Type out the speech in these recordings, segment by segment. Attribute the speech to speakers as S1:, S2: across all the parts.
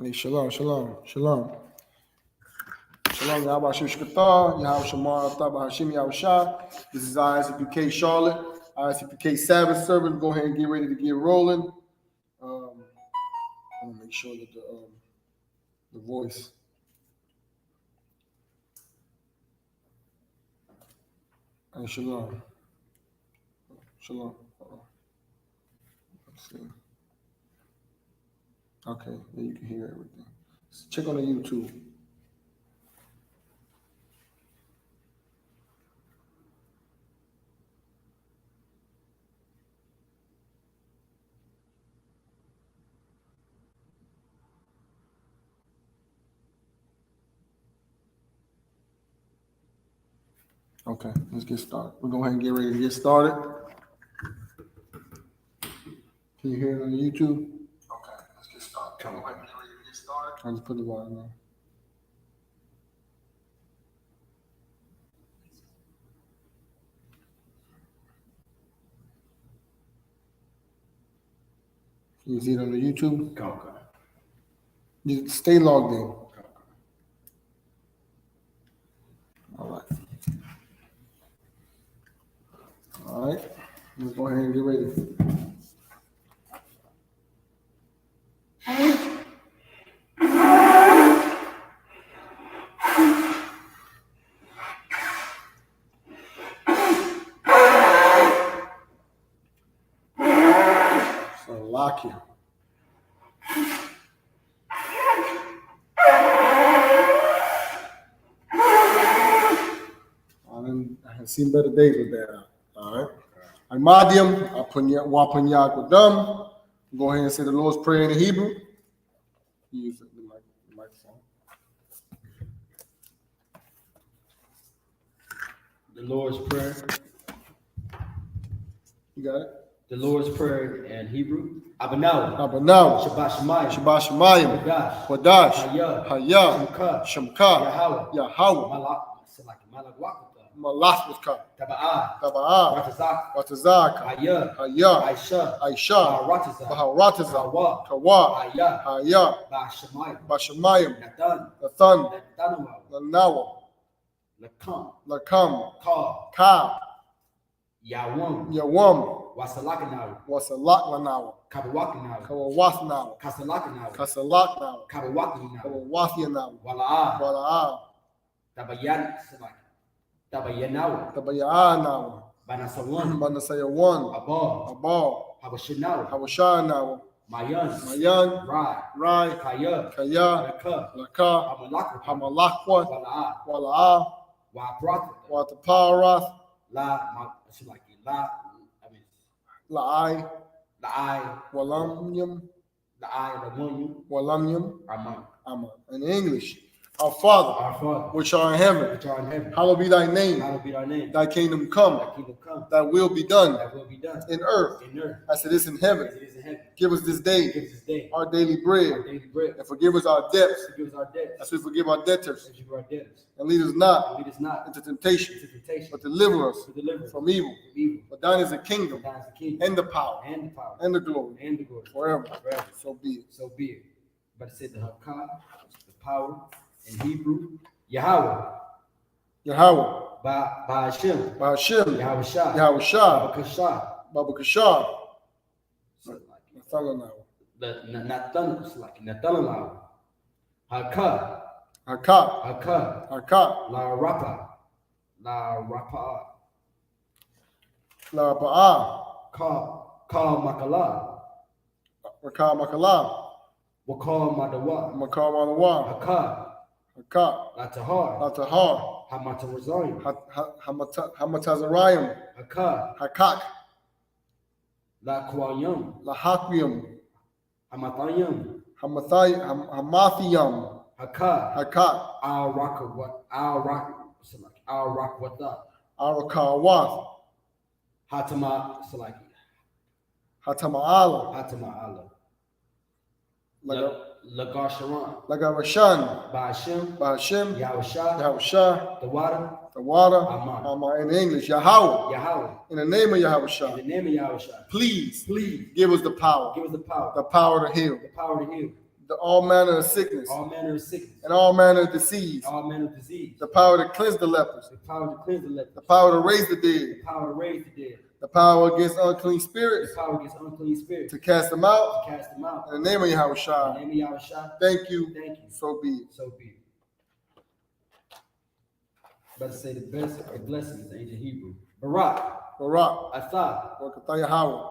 S1: Hey, shalom, shalom, shalom. Shalom, Yahweh Hashem Shkatah, Yahweh Shamar, Taba Hashem Yahushua. This is Isupk Charlotte, Isupk Sabbath service. Go ahead and get ready to get rolling. I want to make sure that the voice. Hey, shalom. Shalom. Let's see. Okay, then you can hear everything. Check on the YouTube. Okay, let's get started. We're going to go ahead and get ready to get started. Can you hear it on YouTube? Okay, let's get started. Come on, get ready to get started. I'll just put the volume on. Can you see it on the YouTube?
S2: Okay.
S1: You stay logged in. All right. All right. Let's go ahead and get ready. So lock you. I have seen better days with that. All right. Imadium, Wapanyak Wadam. Go ahead and say the Lord's Prayer in Hebrew. Use the microphone.
S2: The Lord's Prayer.
S1: You got it?
S2: The Lord's Prayer in Hebrew. Abanaw.
S1: Shabbat
S2: Shemayim.
S1: Shabbat Shemayim.
S2: Kodash.
S1: Hayah. Shemka.
S2: Yahweh.
S1: Malathwaka.
S2: Taba'ah.
S1: Watazak. Hayah. Aisha. Baharataza. Kawa. Hayah. Bashamayim. Nathan. Lanawa. Lakam. Ka. Yawam. Wasalak Kawawasnawa. Kasalaknawa. Kawawathiyanawa. Walaa. Tabayanawa. Banasayawan. Abal. Habashanawa. Mayan. Rai. Kaya. Laka. Hamalakwat. Walaa. Wataparath. La'ai. Walamyam. Aman. In English, our Father, which art in heaven, hallowed be thy name. Thy kingdom come. Thy will be done in earth as it is in heaven. Give us this day our daily bread, and forgive us our debts as we forgive our debtors. And lead us not into temptation, but deliver us from evil. For thine is the kingdom, and the power, and the glory, forever. So be it.
S2: But it said the Hakah, the power in Hebrew, Yahweh. Ba Hashem.
S1: Yahushua. Baba Kashar.
S2: Nathalanaw. Hakah. La Rapa. Ka Makala. Wakal Madawa. Hakah. Latahar.
S1: Hamatazarayim. Hakak. Lahakwiyam.
S2: Hamathayim.
S1: Hamathiyam. Hakak.
S2: Al-Rakwata.
S1: Arakawath. Hatama'ala. Lagarashan. Ba'ashem. Yahushua.
S2: The water.
S1: Aman. In English, Yahweh. In the name of Yahushua. Please give us the power. The power to heal. all manner of sickness,
S2: all manner of sickness,
S1: and all manner of disease,
S2: all manner of disease,
S1: the power to cleanse the lepers,
S2: the power to cleanse the lepers,
S1: the power to raise the dead,
S2: the power to raise the dead,
S1: the power against unclean
S2: the
S1: spirits,
S2: power against unclean spirits,
S1: to cast them out.
S2: to cast them out.
S1: In the name of
S2: In
S1: Yahushua.
S2: the name of Yahushua,
S1: Thank you.
S2: thank you.
S1: So be it.
S2: So be it. About to say the best of blessings, the ancient Hebrew. Barak,
S1: Barak.
S2: Atha,
S1: Barakatah Yahweh.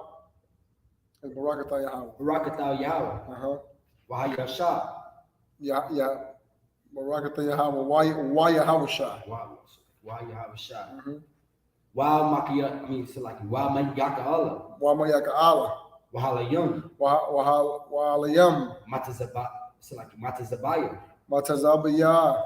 S1: It's Barakatah Yahweh.
S2: Barak Atha Yahweh, Wahayasha,
S1: Yeah. Barakatah Yahweh. Why Yahushua?
S2: Wahayasha. Wow, Makia, I mean, it's like Wow Mayaka Allah,
S1: Why Mayaka Allah?
S2: Wahalayam,
S1: Wahalayam.
S2: Matazaba, it's like Matazabaya,
S1: Matazabaya.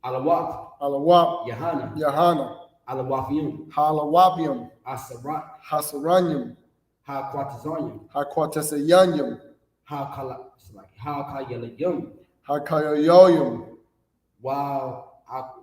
S2: Alawat,
S1: Alawap.
S2: Yahana, Alawafium,
S1: Halawapium.
S2: Asarat,
S1: Hasaranyum.
S2: Ha-Quatazonium,
S1: Haquatasayanyum.
S2: Ha-Kala, it's like Ha-Kayalayum,
S1: Hakayoyum.
S2: Wow,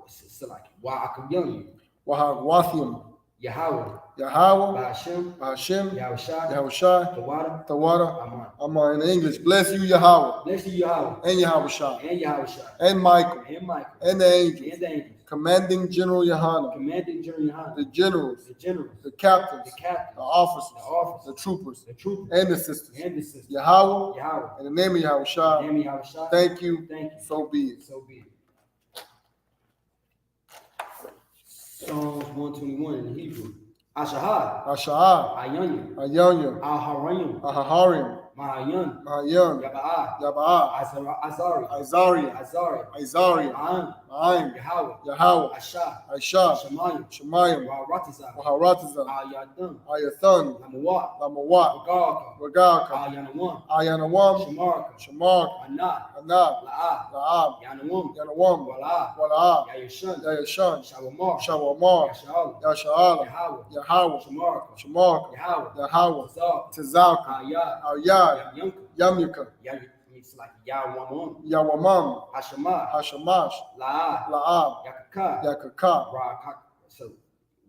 S2: it's like Wa-Akayum,
S1: Wahagwathium.
S2: Yahweh,
S1: Yahweh.
S2: Ba'ashem,
S1: Hashem.
S2: Yahushua,
S1: Yahushua.
S2: Tawada,
S1: Tawada.
S2: Aman.
S1: Aman. In English. Bless you, Yahweh.
S2: Bless you, Yahweh,
S1: And Yahushua.
S2: and Yahushua,
S1: And Michael.
S2: and Michael,
S1: And the angels.
S2: and the angels,
S1: Commanding General Yohanan.
S2: commanding General Yohanan,
S1: The generals.
S2: the generals,
S1: The captains.
S2: the captains,
S1: The officers.
S2: the officers,
S1: The troopers.
S2: the troopers,
S1: And the sisters.
S2: and the sisters.
S1: Yahweh.
S2: Yahweh,
S1: In the name of
S2: in the
S1: Yahushua.
S2: name of Yahushua,
S1: Thank you.
S2: thank you.
S1: So be it.
S2: So be it. Psalms 121 in Hebrew. Ashahad,
S1: Asha'ah.
S2: Ayanya,
S1: Ayanya.
S2: Al-Harayim,
S1: Ahaharim.
S2: Mahayan,
S1: Mahayan.
S2: Yaba'ah,
S1: Yaba'ah.
S2: Azari,
S1: Isariah.
S2: Azari,
S1: Isariah.
S2: Ma'an,
S1: Ma'aim.
S2: Yahweh,
S1: Yahweh.
S2: Ashah,
S1: Aisha.
S2: Shemayim,
S1: Shemayim.
S2: Wa'ratizah,
S1: Waharatazah.
S2: Ayatham,
S1: Ayathan.
S2: Lamawat,
S1: Lamawat.
S2: Wagalka,
S1: Wagalka.
S2: Ayanawam,
S1: Ayanawam.
S2: Shamarka,
S1: Shamar.
S2: Anad,
S1: Anab.
S2: La'ah,
S1: La'ab.
S2: Yanawam,
S1: Yanawam.
S2: Wala'ah,
S1: Wala'ah.
S2: Yayashan,
S1: Yayashan.
S2: Shawamar,
S1: Shawamar.
S2: Yasha'al,
S1: Yasha'ala.
S2: Yahweh,
S1: Yahweh.
S2: Shamarka,
S1: Shamar.
S2: Yahweh,
S1: Yahweh.
S2: Tazak,
S1: Tazalka.
S2: Ayat,
S1: Aryad.
S2: Yamyunka,
S1: Yamyuka.
S2: It's like Yawamon,
S1: Yawamam.
S2: Hashemah,
S1: Hashamash.
S2: La'ah,
S1: La'ab.
S2: Yakaka,
S1: Yakaka.
S2: Rakak, so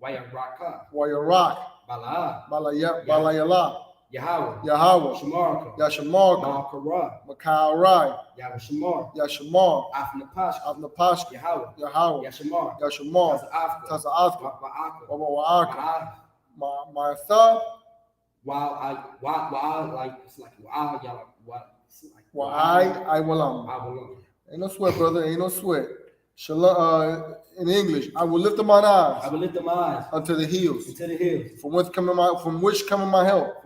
S2: Wayaraka,
S1: Wayarak.
S2: Bala'ah,
S1: Balayala.
S2: Yahweh,
S1: Yahweh.
S2: Shamarka,
S1: Yashamarka.
S2: Ma'akara,
S1: Makaurai.
S2: Yahweh,
S1: Yashamar.
S2: Afnapash,
S1: Avnapashka.
S2: Yahweh,
S1: Yahweh.
S2: Yashamar,
S1: Yashamar.
S2: Tazafka,
S1: Taza'athka.
S2: Wa'aka,
S1: Wa'aka.
S2: Ma'ah,
S1: Ma'atha.
S2: like it's like it's like
S1: I walam.
S2: Walam.
S1: Ain't no sweat, brother. Ain't no sweat. Shalom. In English, I will lift up mine
S2: I
S1: eyes
S2: will lift up my eyes
S1: unto the hills.
S2: into the hills,
S1: From which cometh my help?
S2: from whence cometh my help.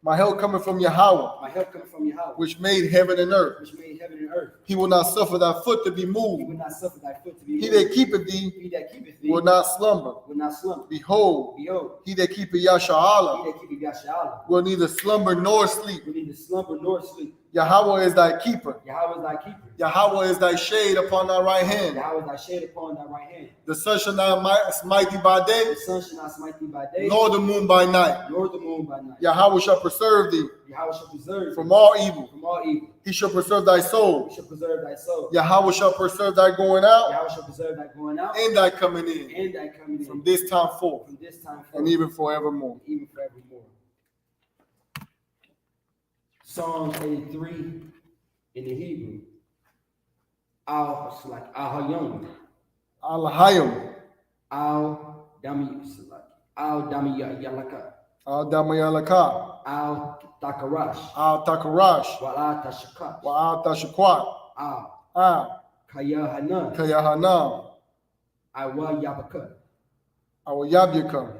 S1: My help cometh from Yahweh,
S2: My help cometh from Yahweh,
S1: which made heaven and earth.
S2: which made heaven and earth.
S1: He will not suffer thy foot to be
S2: He
S1: moved.
S2: will not suffer thy foot to be
S1: He
S2: moved.
S1: that keepeth thee
S2: He that keepeth thee
S1: will not slumber.
S2: will not slumber.
S1: Behold,
S2: Behold,
S1: he that keepeth
S2: he
S1: Yasha'Allah
S2: that keepeth Yasha'Allah
S1: will neither slumber nor sleep.
S2: will neither slumber nor sleep.
S1: Yahweh is thy keeper.
S2: Yahweh is thy keeper.
S1: Yahweh is thy shade upon thy right hand.
S2: Yahweh is thy shade upon thy right hand.
S1: The sun shall not smite thee by day,
S2: The sun shall not smite thee by day,
S1: nor the moon by night.
S2: nor the moon by night.
S1: Yahweh shall preserve thee
S2: Yahweh shall preserve thee
S1: from all evil.
S2: from all evil.
S1: He shall preserve thy
S2: He
S1: soul.
S2: shall preserve thy soul.
S1: Yahweh shall preserve thy going out
S2: Yahweh shall preserve thy going out
S1: and thy coming in
S2: and thy coming
S1: from
S2: in
S1: this time forth
S2: from this time forth
S1: and even forevermore.
S2: even forevermore. Psalm 83 in the Hebrew. It's like Al-Hayom.
S1: Al-Hayim.
S2: Al-Dami, it's like Al-Dami Yalaka.
S1: Al-Damayalaka.
S2: Al-Takarash.
S1: Al-Takarash.
S2: Wa'al-Tashakat.
S1: Wa'al-Tashakwat.
S2: Kayahanan.
S1: Kayahanam.
S2: Awa-Yabaka.
S1: Awayabyaka.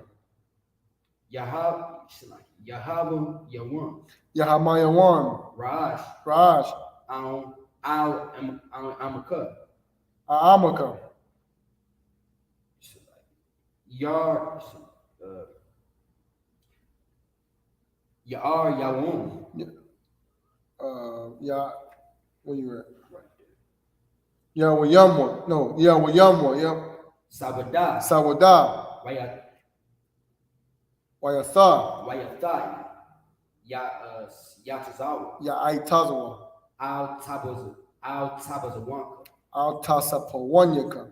S2: Yahab, it's like Yahabu Yawan.
S1: Yahamayawan.
S2: Raj.
S1: Raj.
S2: Amaka.
S1: Aamaka.
S2: Yar. Yar Yawon.
S1: Where you at? Yahweh. No, Yahweh. Yep.
S2: Sabada.
S1: Sawada. Wayatha.
S2: Wayathai. Yatazawa.
S1: Ya'aitazawa.
S2: Al-Tabazawanka.
S1: Al-Tasapawanyaka.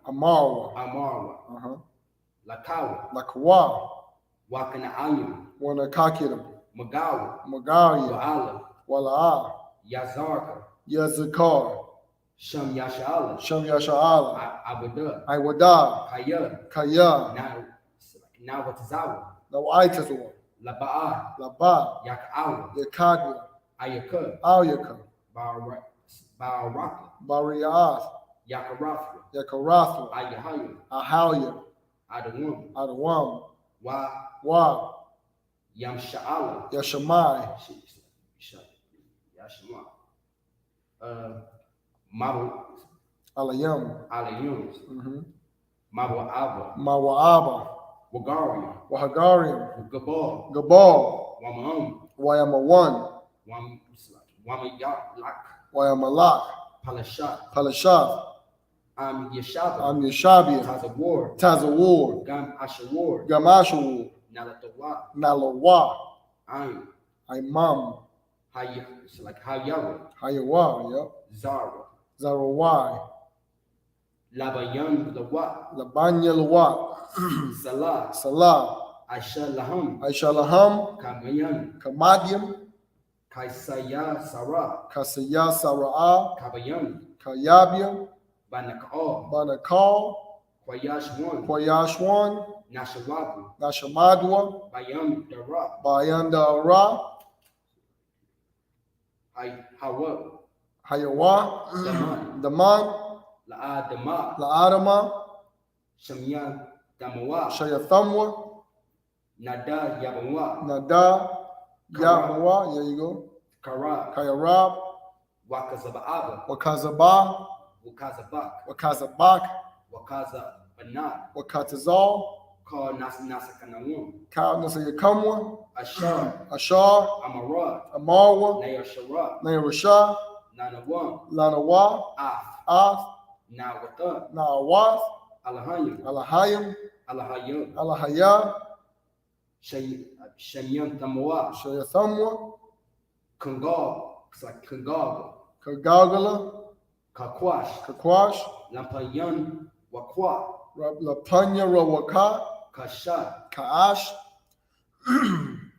S1: Amarwa.
S2: Amarwa. Lakawa.
S1: Lakawa.
S2: Wakana Ayum.
S1: Wanakakiram.
S2: Magawa,
S1: Magalia, Walaa,
S2: Yazarka,
S1: Yazakar,
S2: Sham Yashala,
S1: Sham Yasha'ala,
S2: Abuda,
S1: Iwada,
S2: Kaya,
S1: Kaya,
S2: Nawatazawa,
S1: Nawaitazwa,
S2: Laba'a,
S1: Laba,
S2: Yakawa,
S1: Yakadwa,
S2: Ayaka,
S1: Alyaka,
S2: Baraka,
S1: Bariath,
S2: Yakarathra,
S1: Yakarathwa,
S2: Ayahaya,
S1: Ahalia,
S2: Adawam,
S1: Adawam,
S2: Wa,
S1: Yam
S2: Yamsha'ala,
S1: Yashamai,
S2: Yashama, Mabu,
S1: Alayam,
S2: Alayums, Mabu Abba,
S1: Mawa'aba,
S2: Wagaria,
S1: Wahagariam,
S2: Gabal,
S1: Gabal,
S2: Wamaum,
S1: Wayamawan,
S2: Wamayak,
S1: Wayamalak,
S2: Palashat,
S1: Palashath,
S2: Yeshaba,
S1: Yeshabia,
S2: Tazawar,
S1: Tazawar,
S2: Gam Ashawar,
S1: Gamashawar,
S2: Nalatawa,
S1: Nalawa,
S2: Ayn,
S1: Imam,
S2: it's like Hayawa,
S1: Hayawa, yep,
S2: Zara,
S1: Zarawai,
S2: Labayan Lawa,
S1: Labanya Lawat,
S2: Salah,
S1: Salah,
S2: Aisha Laham,
S1: Aishalaham,
S2: Kamayan,
S1: Kamadiam,
S2: Kaisaya Sarah,
S1: Kasaya Sara'ah,
S2: Kabayan,
S1: Kayabiam,
S2: Banakal,
S1: Banakal,
S2: Kwayashwan,
S1: Kwayashwan,
S2: Nashawabu,
S1: Nashamadwa,
S2: Bayam Dara,
S1: Bayanda Ra,
S2: Hawa,
S1: Hayawa,
S2: Daman,
S1: Daman,
S2: La'adama,
S1: La'adama,
S2: Shamyan Damawa,
S1: Shayathamwa,
S2: Nada Yabawa,
S1: Nada,
S2: Kara.
S1: Yamawa, there you go,
S2: Kara,
S1: Kayarab,
S2: Wakazaba'aba,
S1: Wakazabah,
S2: Wakazabak,
S1: Wakazabak,
S2: Wakaza Banat,
S1: Wakatazal,
S2: Ka Nasakanawum,
S1: Kal Nasayakamwa,
S2: Ashar,
S1: Ashar,
S2: Amara,
S1: Amarwa,
S2: Nayashara,
S1: Nayarashah,
S2: Nanawam,
S1: Lanawa,
S2: Af,
S1: Ath,
S2: Nawata,
S1: Naawath,
S2: Alahayim,
S1: Alahayim,
S2: Alahayim,
S1: Alahaya,
S2: Shamyan Tamawa,
S1: Shayathamwa,
S2: Kangab, it's like Kangab,
S1: Kagagala,
S2: Kakwash,
S1: Kakwash,
S2: Lampayan, Wakwa,
S1: Lapanya Rawaka,
S2: Kashat,
S1: Kaash,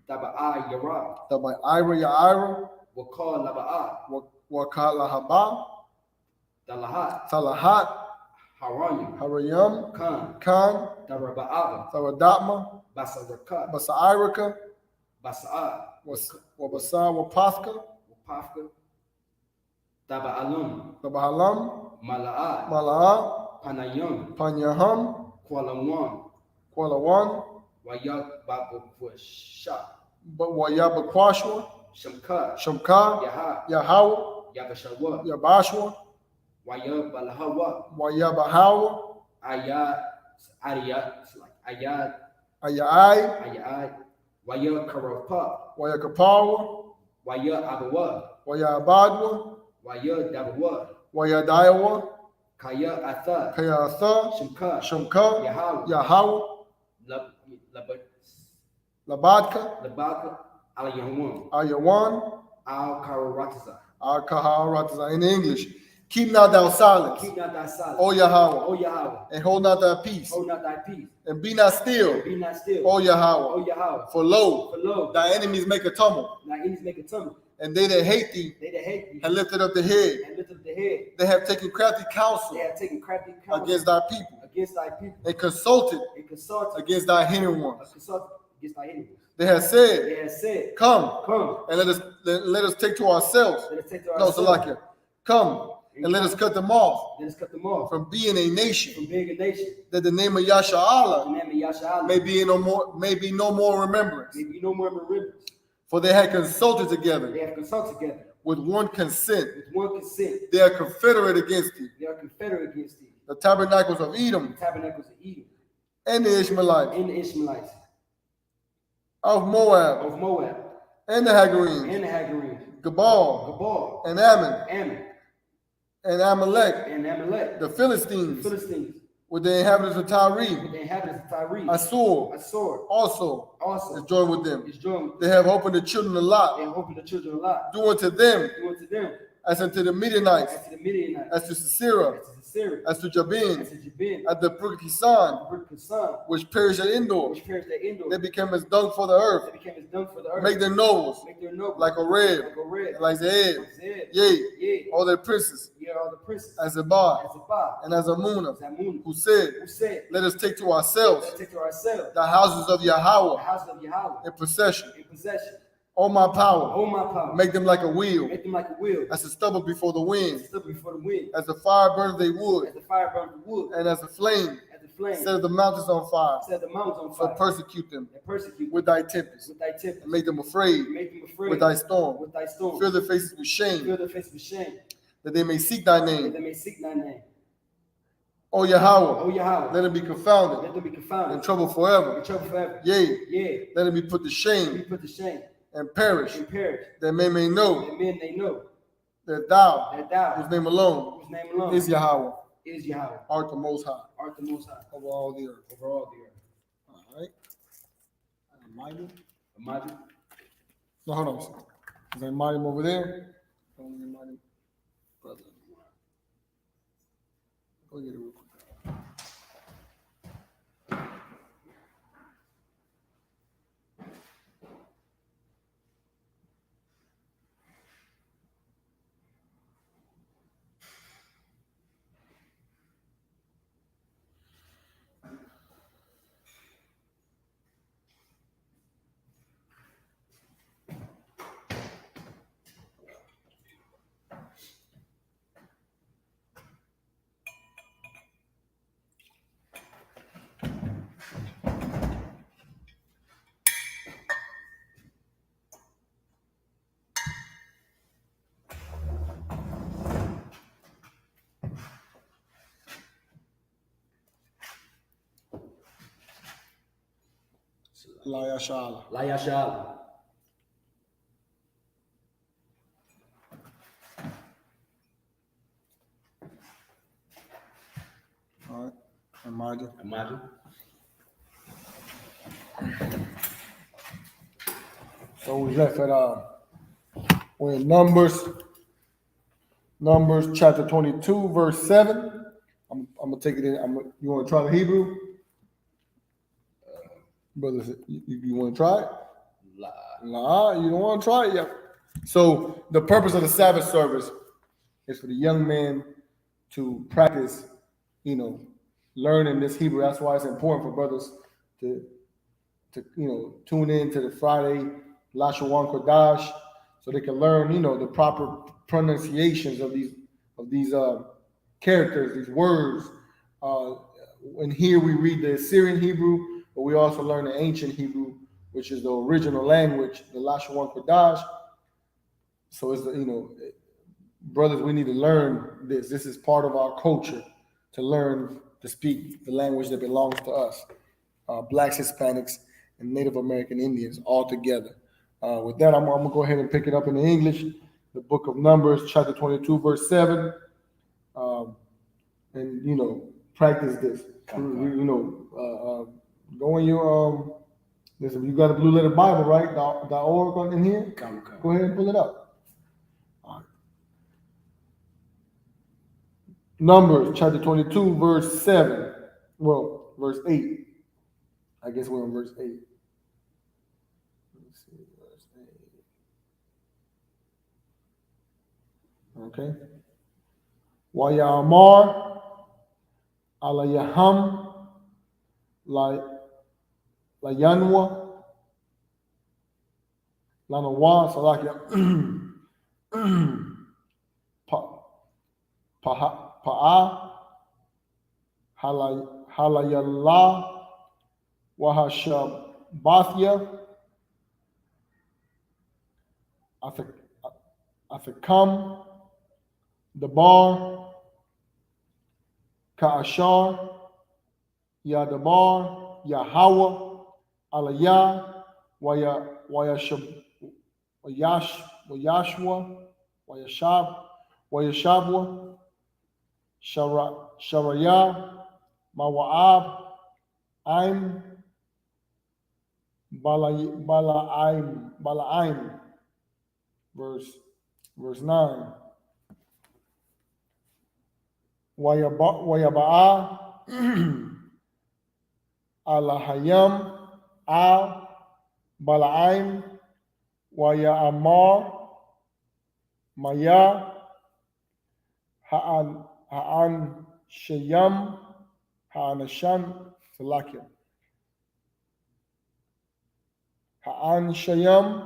S2: Taba'a Yarab,
S1: Tabai Ira Yaira,
S2: Wakal Laba'a,
S1: Wakala
S2: Dalahat,
S1: Talahat,
S2: Harayim,
S1: Harayam,
S2: Khan,
S1: Khan,
S2: Daraba'aba,
S1: Thawadatma,
S2: Basarakat,
S1: Basairaka,
S2: Basa'a,
S1: Wabasa, Wapathka,
S2: Wapafka, Taba'alum,
S1: Tabahalam,
S2: Mala'a,
S1: Mala'a,
S2: Panayum,
S1: Panyaham,
S2: Kualawan,
S1: Kualawan,
S2: Wayak Babu Sha,
S1: Wayabakwashwa,
S2: Shamka,
S1: Shamka,
S2: Yaha,
S1: Yahawa,
S2: Yabashawa,
S1: Yabashwa,
S2: Wayab Balhawa,
S1: Wayabahawa,
S2: Ayat, Ariyat, it's like Ayat,
S1: Ayai,
S2: Ayat, Wayab Karapa,
S1: Wayakapawa,
S2: Wayab Abawa,
S1: Wayabadwa,
S2: Wayab Dabawa,
S1: Wayadaiwa,
S2: Kaya Atha,
S1: Kayatha,
S2: Shamka,
S1: Shamka,
S2: Yahawa,
S1: Yahawa, Labadka,
S2: Labaka, Alayawan,
S1: Ayawan,
S2: Al Karawataza.
S1: Al-Kaharatza. In English, keep not thou silence,
S2: Keep not thy silence,
S1: O Yahweh,
S2: O Yahweh,
S1: and hold not thy peace,
S2: hold not thy peace,
S1: and be not still,
S2: be not still,
S1: O
S2: O
S1: Yahweh.
S2: Yahweh,
S1: For lo,
S2: for lo,
S1: thy enemies make a tumult,
S2: thy enemies make a tumult,
S1: and they that hate thee
S2: they that hate thee,
S1: have lifted up the head.
S2: and lift up the head,
S1: They have taken crafty counsel
S2: they have taken crafty counsel
S1: against thy people,
S2: against thy people,
S1: and consulted
S2: and consulted
S1: against thy hidden ones.
S2: against thy enemies.
S1: They have said,
S2: They have said,
S1: come,
S2: come,
S1: and let us take to ourselves.
S2: let us take to
S1: No,
S2: ourselves,
S1: Salakia. Come, and let us cut them off
S2: let us cut them off
S1: from being a nation,
S2: from being a nation,
S1: that the name of Yasha
S2: the
S1: Allah
S2: name of Yasha
S1: may be no more remembrance.
S2: may be no more remembrance.
S1: For they had consulted
S2: They
S1: together
S2: have consulted together
S1: with one consent.
S2: with one consent.
S1: They are confederate against thee.
S2: They are confederate against thee.
S1: The tabernacles of Edom
S2: The tabernacles of Edom
S1: and the Ishmaelites,
S2: and the Ishmaelites
S1: of Moab
S2: of Moab
S1: and the Hagarenes,
S2: and the Hagarenes,
S1: Gabal
S2: Gabal,
S1: and Ammon
S2: Ammon,
S1: and Amalek,
S2: and Amalek,
S1: the
S2: the
S1: Philistines
S2: Philistines,
S1: with the inhabitants of Tyre.
S2: with the inhabitants of Tyre,
S1: Asur
S2: a sword
S1: also
S2: also
S1: is joined with them.
S2: is joined.
S1: They have opened the children of
S2: They
S1: Lot,
S2: have opened the children of Lot,
S1: do unto them
S2: do unto them
S1: as unto the Midianites,
S2: as to the Midianites,
S1: as to Sisera,
S2: as to
S1: as to Jabin, at the brook Kisan, which perished at Endor. They became as dung for the earth. Make their nobles like a red, and like Zeeb, yea, all their princes, as Zebah, and as Amunah, who said, let us take to ourselves the houses of Yahweh in possession. O my power, make them like a wheel, as a stubble before the wind, as the fire burns their wood, and as the flame set the mountains on fire. So persecute them with thy tempest, and make them afraid with thy storm. Fill their faces with shame, that they may seek thy name. O Yahweh, let them be confounded and troubled forever. Yea, let them be put to shame and perish, that men may know that thou, whose name alone is Yahweh, art the Most High over all the earth. All right. Mighty. No, hold on. Is there mighty over there? Brother. Go get it real quick. La Yashala. All right. Imagine. So we left at we're in Numbers chapter 22, verse 7. I'm gonna take it in. You want to try the Hebrew? Brothers, you want to try it? Nah, you don't want to try it yet. So the purpose of the Sabbath service is for the young man to practice, learning this Hebrew. That's why it's important for brothers to tune in to the Friday Lashawan Kodash, so they can learn, the proper pronunciations of these characters, these words. And here we read the Assyrian Hebrew, but we also learn the ancient Hebrew, which is the original language, the Lashawan Kodash. So it's brothers, we need to learn this. This is part of our culture, to learn to speak the language that belongs to us, Blacks, Hispanics, and Native American Indians all together. With that, I'm gonna go ahead and pick it up in the English, the book of Numbers, chapter 22, verse 7, and practice this. Go in your listen. You got a Blue Letter Bible, right? .org in here. Go ahead and pull it up. All right. Numbers chapter 22, verse 7. Well, verse 8. I guess we're on verse 8. Let's see, verse 8. Okay. Wayamar alayaham la yanwa lanawa salakia pa'a halayallah wahashabathya athakam dabar ka'ashar Yadabar, Yahweh, Aliyah, Wayashwa, Wayashabwa, Sharaya, Mawa'ab, Aim, Bala'aim, verse 9. Wayaba'a Alahayam Al Balaim Waya'amar Maya Ha'an Shayam Ha'anasham Salakim Ha'an Shayam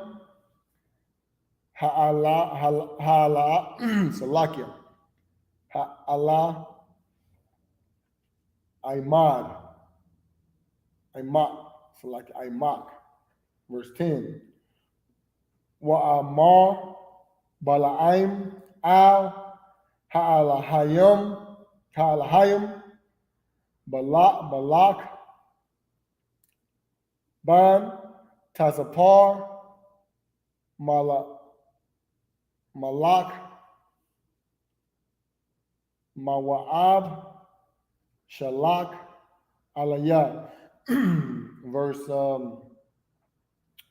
S1: Ha'ala Salakim Ha'ala Aimad Aimak. Verse 10. Wa'amar Balaim Al Ha'alahayim Balak Ban Tazapar Malak Mawa'ab Shalak Aliyah.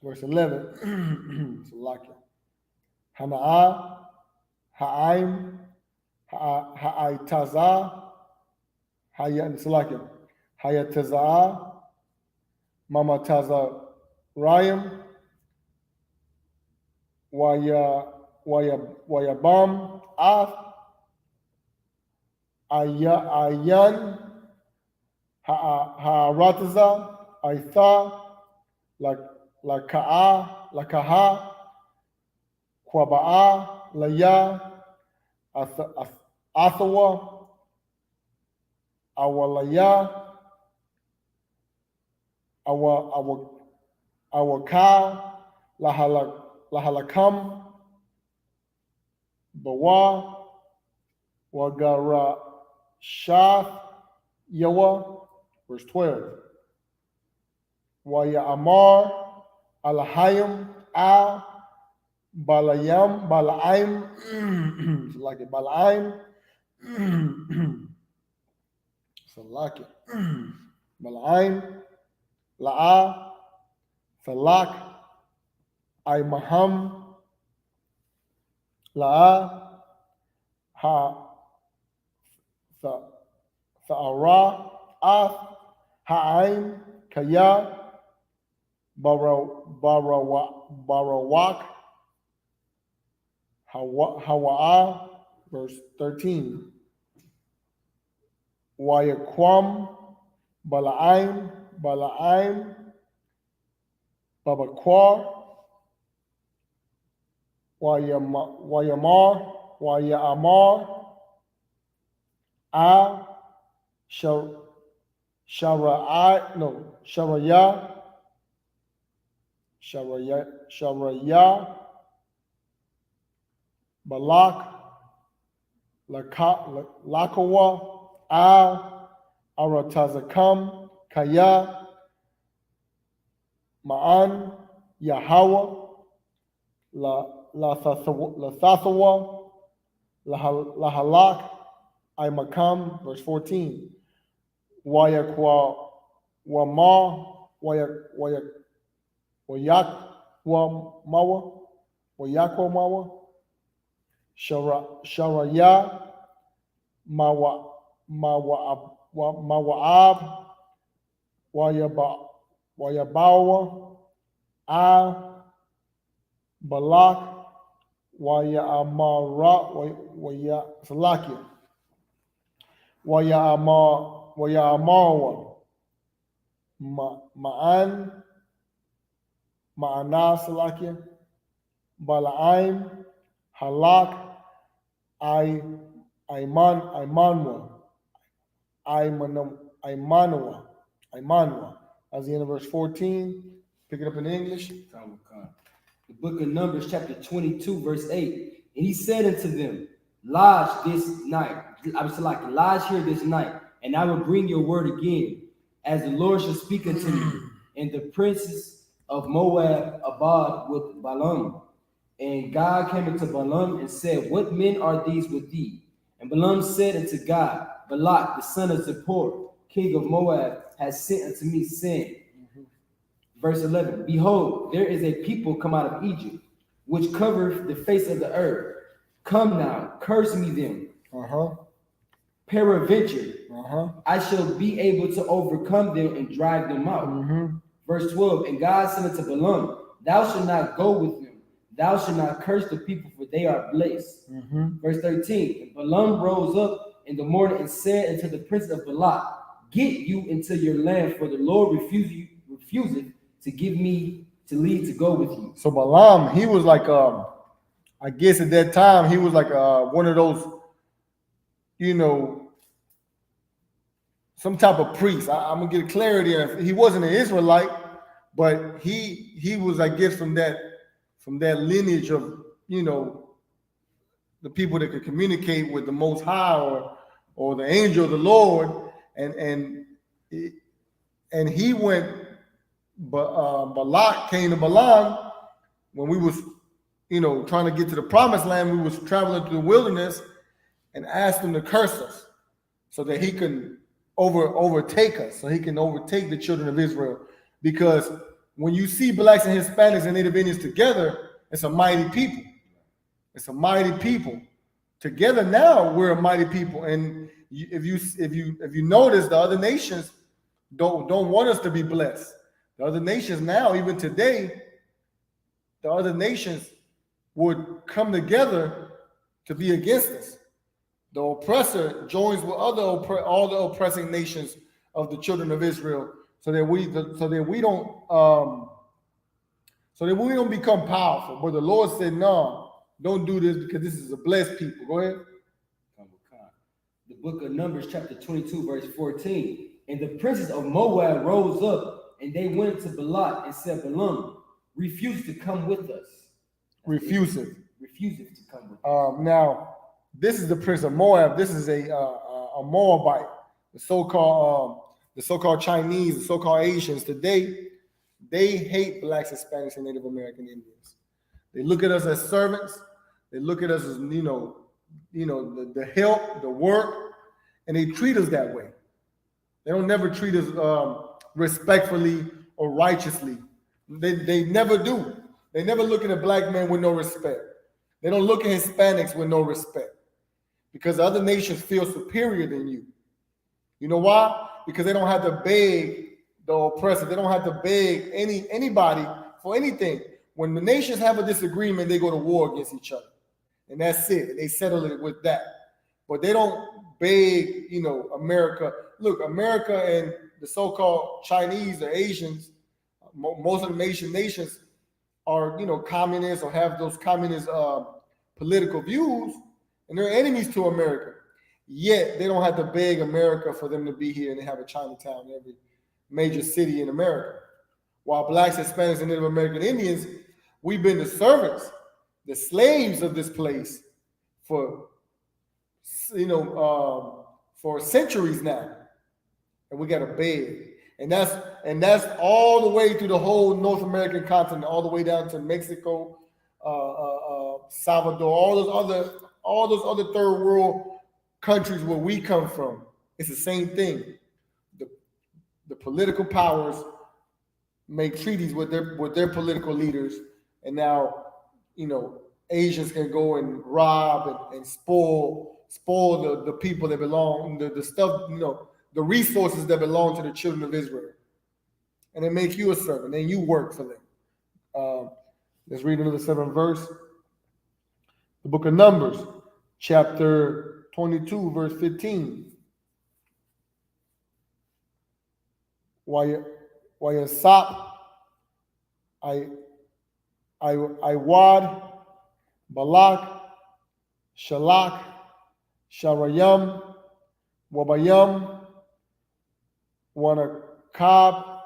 S1: verse 11. Salakia. Hana'a Ha'aim Ha'aitaza Salakia. Hayataza Mamataza Rayam Wayabam Ath Ayan Ha'arataza Aitha Lakaha Kwaba'a Laya Athawa Awalaya Awakal Lahalakam Bawa Wagara Shath Yawa. Verse 12. Waya Amar Alahayim Al Balaim like it Balaim Salaki Balaim La'a Salak Aimaham La'a Sa'ara Ath Ha'aim Kaya Barawak Hawa'a. Verse 13. Wayakwam Balaim Babakwar Wayamar Sharaya Balak Lakawa Al Aratazakam Kaya Ma'an Yahawa Lathasawa Lahalak Aimakam. Verse 14. Wayakwa Wama Wayakwa Mawa Sharaya Mawa'ab Wayabawa Al Balak Waya'amara Salakia Waya'amara Ma'ana Salakia Balaim Halak Aimanwa. That's the end of verse 14. Pick it up in English.
S2: The book of Numbers, chapter 22, verse 8. And he said unto them, lodge this night. I was like, lodge here this night, and I will bring your word again, as the Lord shall speak unto me. And the princes of Moab abode with Balaam. And God came unto Balaam and said, what men are these with thee? And Balaam said unto God, Balak, the son of Zippor, king of Moab, has sent unto me, saying, verse 11, behold, there is a people come out of Egypt, which covereth the face of the earth. Come now, curse me them. peradventure, I shall be able to overcome them and drive them out. Verse 12, and God said unto Balaam, thou shalt not go with them. Thou shalt not curse the people, for they are blessed. Verse 13, and Balaam rose up in the morning and said unto the prince of Balak, get you into your land, for the Lord refuseth to give me to leave to go with you.
S1: So Balaam, he was like, I guess at that time, he was like one of those, you know, some type of priest. I'm gonna get clarity. He wasn't an Israelite, but he was, I guess, from that lineage of, you know, the people that could communicate with the Most High or the angel of the Lord, and he went. But Balak came to Balaam when we was, you know, trying to get to the promised land. We was traveling through the wilderness, and asked him to curse us so that he can overtake us, so he can overtake the children of Israel. Because when you see blacks and Hispanics and Native Indians together, it's a mighty people. It's a mighty people. Together now, we're a mighty people. And if you notice, the other nations don't want us to be blessed. The other nations now, even today, the other nations would come together to be against us. The oppressor joins with all the oppressing nations of the children of Israel, so that we don't become powerful. But the Lord said, no, don't do this, because this is a blessed people. Go ahead.
S2: The book of Numbers, chapter 22, verse 14. And the princes of Moab rose up, and they went to Balak and said, Balaam refused to come with us.
S1: Refuseth
S2: to come with us.
S1: Now, this is the prince of Moab. This is a Moabite. The so-called Chinese, the so-called Asians today, they hate blacks, Hispanics, and Native American Indians. They look at us as servants. They look at us as, the help, the work, and they treat us that way. They don't never treat us respectfully or righteously. They never do. They never look at a black man with no respect. They don't look at Hispanics with no respect, because other nations feel superior than you. You know why? Because they don't have to beg the oppressor. They don't have to beg anybody for anything. When the nations have a disagreement, they go to war against each other, and that's it. They settle it with that. But they don't beg, America. Look, America and the so-called Chinese or Asians, most of the nations are, communists or have those communist political views, and they're enemies to America. Yet they don't have to beg America for them to be here, and they have a Chinatown in every major city in America. While blacks, Hispanics, and Native American Indians, we've been the servants, the slaves of this place for centuries now, and we got to beg. And that's all the way through the whole North American continent, all the way down to Mexico, Salvador, all those other third world countries where we come from. It's the same thing. The political powers make treaties with their political leaders, and now Asians can go and rob and spoil the people that belong, the stuff, the resources that belong to the children of Israel, and they make you a servant, and you work for them. Let's read another 7th verse. The book of Numbers, chapter 22, verse 15. Isupk, Iwad, Balak, Shalak, Sharayam, Wabayam, Wanakab,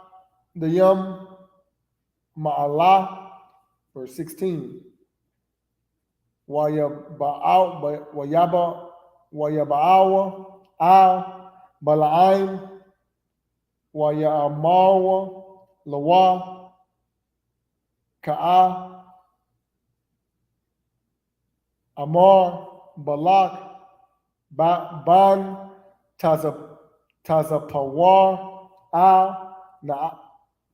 S1: Dayam, Ma'alah, verse 16. Wayaba'awa, Al, Balaim, Wayamawa, Lawa, Ka'a, Amar, Balak, Ban, Tazapawar,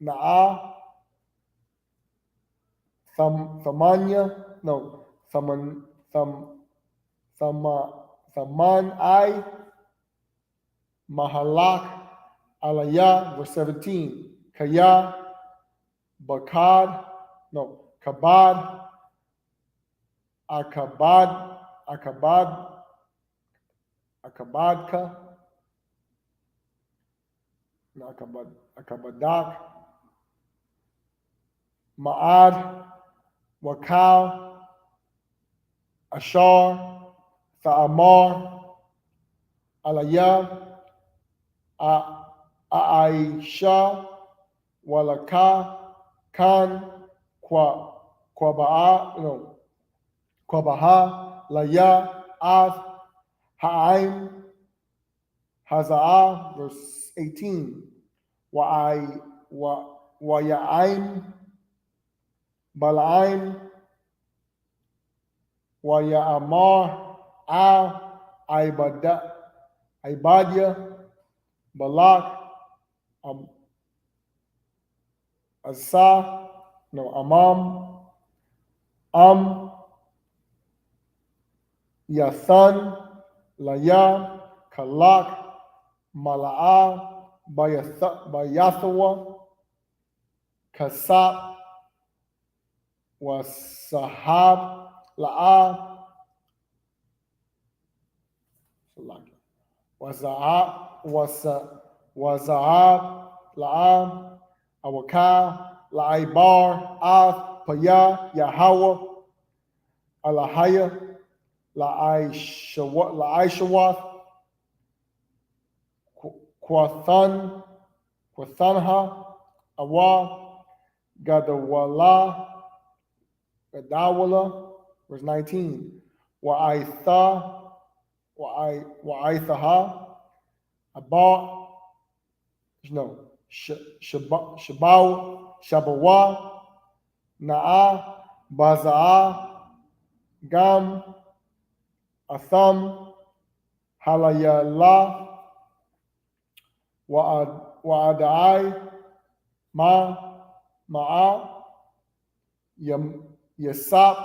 S1: Na'a, Thamanai, Mahalak, Alaya, verse 17. Kaya, Bakad, no, Kabad, Akabadka, no, Akabadak, Ma'ad, Wakal, Ashar, Tha'amar, Alaya, Aisha, Walaka, Khan, Kwabaha, Laya, Av, Ha'aim, Haza'ah, verse 18. Wa'ya'aim, Bala'aim, Wa'ya'amar, Al, Ibadia, Balak, Asa, no, Amam, Yathan, Laya, Kalak, Mala'ah, Bayathawa, Kasap, Wasahab, La'ah, Wazahab, La'am, Awakah, La'ibar, Av, Paya, Yahweh, Alahaya, La'aishawath, Quathanha, Awa, Gadawala, verse 19. Wa'aithaha, Abba, no, Shabawa, Na'ah, Baza'ah, Gam, Atham, Halayala, Wa'adai, Ma'a, Yasap,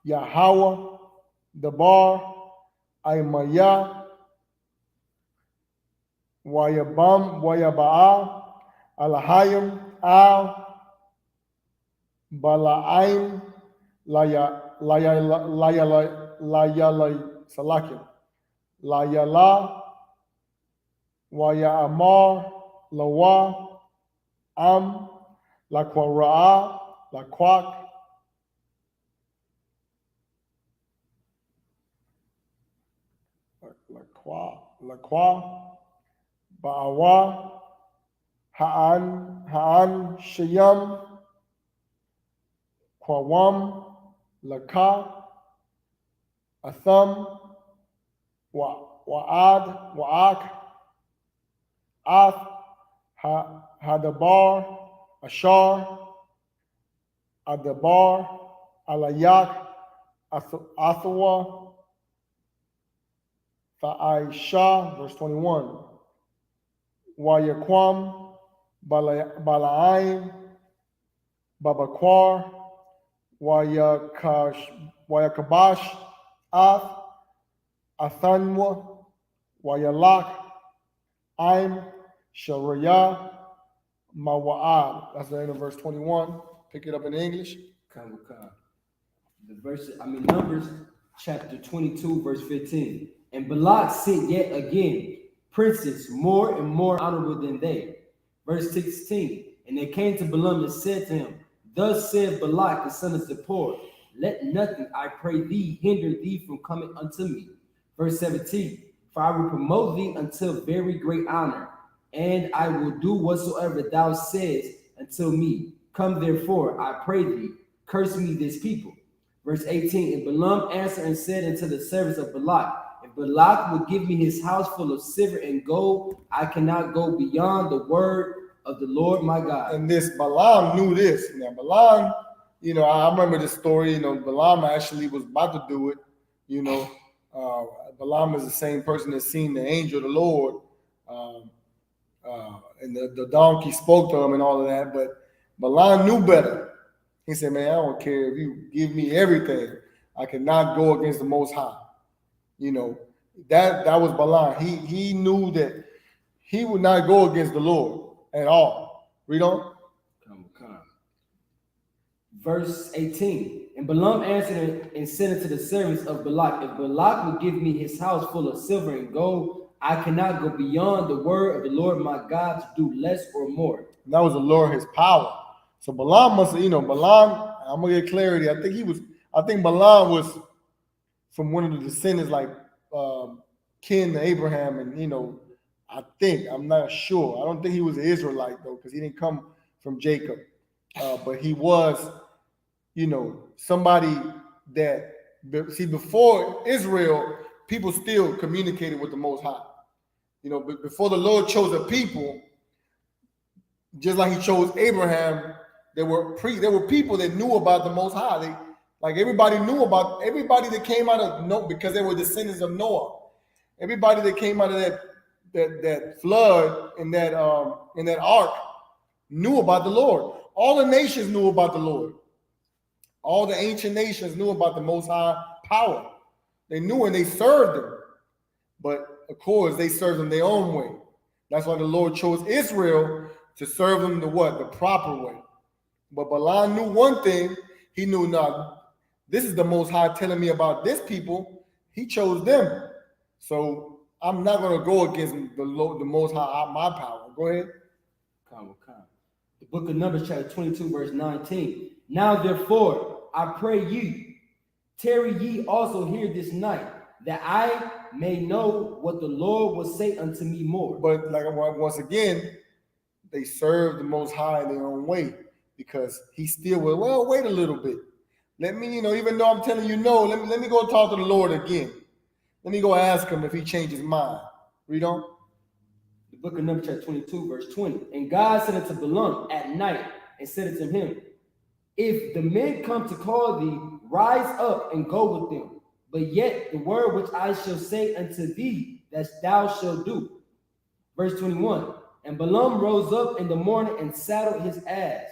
S1: Yahweh, Dabar, Aimaya, Wayaba'a, Alahayim, Al, Bala'aim, Layala, Waya'amar, Lawa, Am, Laquara'a, Laquak, Laqua, Ba'awa, Ha'an, Shayam, Quawam, Laka, Atham, Wa'ak, Ath, Hadabar, Ashar, Adabar, Alayak, Athawa, Tha'aisha, verse 21. Wayaquam, Bala'aim, Babaquar, Wayakabash, Ath, Athanwa, Wayalak, Aim, Sharaya, Mawa'ad. That's the end of verse 21. Pick it up in English.
S2: Numbers chapter 22, verse 15. And Balak sent yet again princes more and more honorable than they. Verse 16. And they came to Balaam and said to him, Thus said Balak the son of Zippor, Let nothing, I pray thee, hinder thee from coming unto me. Verse 17. For I will promote thee until very great honor, and I will do whatsoever thou sayest until me. Come therefore, I pray thee, curse me this people. Verse 18. And Balaam answered and said unto the servants of Balak, If Balak would give me his house full of silver and gold, I cannot go beyond the word of the Lord my God.
S1: And this Balaam knew this. Now Balaam, I remember this story. Balaam actually was about to do it. Balaam is the same person that seen the angel of the Lord, and the donkey spoke to him and all of that. But Balaam knew better. He said, "Man, I don't care if you give me everything. I cannot go against the Most High." That was Balaam. He knew that he would not go against the Lord at all. Read on.
S2: Come. Verse 18. And Balaam answered and said unto the servants of Balak, if Balak would give me his house full of silver and gold, I cannot go beyond the word of the Lord my God to do less or more.
S1: And that was the Lord, his power. So Balaam must have, Balaam, I'm going to get clarity. I think Balaam was from one of the descendants like kin to Abraham. And, I'm not sure. I don't think he was an Israelite, though, because he didn't come from Jacob. But he was, somebody that, see, before Israel, people still communicated with the Most High. But before the Lord chose a people, just like he chose Abraham, there were people that knew about the Most High. Everybody knew about everybody that came out of Noah, because they were descendants of Noah. Everybody that came out of that flood in that ark knew about the Lord. All the nations knew about the Lord. All the ancient nations knew about the Most High power. They knew and they served him. But of course, they served him their own way. That's why the Lord chose Israel to serve him the proper way. But Balaam knew one thing. He knew, this is the Most High telling me about this people. He chose them. So I'm not going to go against the Most High, my power. Go ahead.
S2: Come. The book of Numbers, chapter 22, verse 19. Now, therefore, I pray you, tarry ye also here this night, that I may know what the Lord will say unto me more. But
S1: once again, they served the Most High in their own way, because he still will, wait a little bit. Let me, even though I'm telling you no, let me go talk to the Lord again. Let me go ask him if he changed his mind. Read on.
S2: The book of Numbers, chapter 22, verse 20. And God said unto Balaam at night, and said unto him, if the men come to call thee, rise up and go with them. But yet the word which I shall say unto thee, that thou shalt do. Verse 21. And Balaam rose up in the morning and saddled his ass,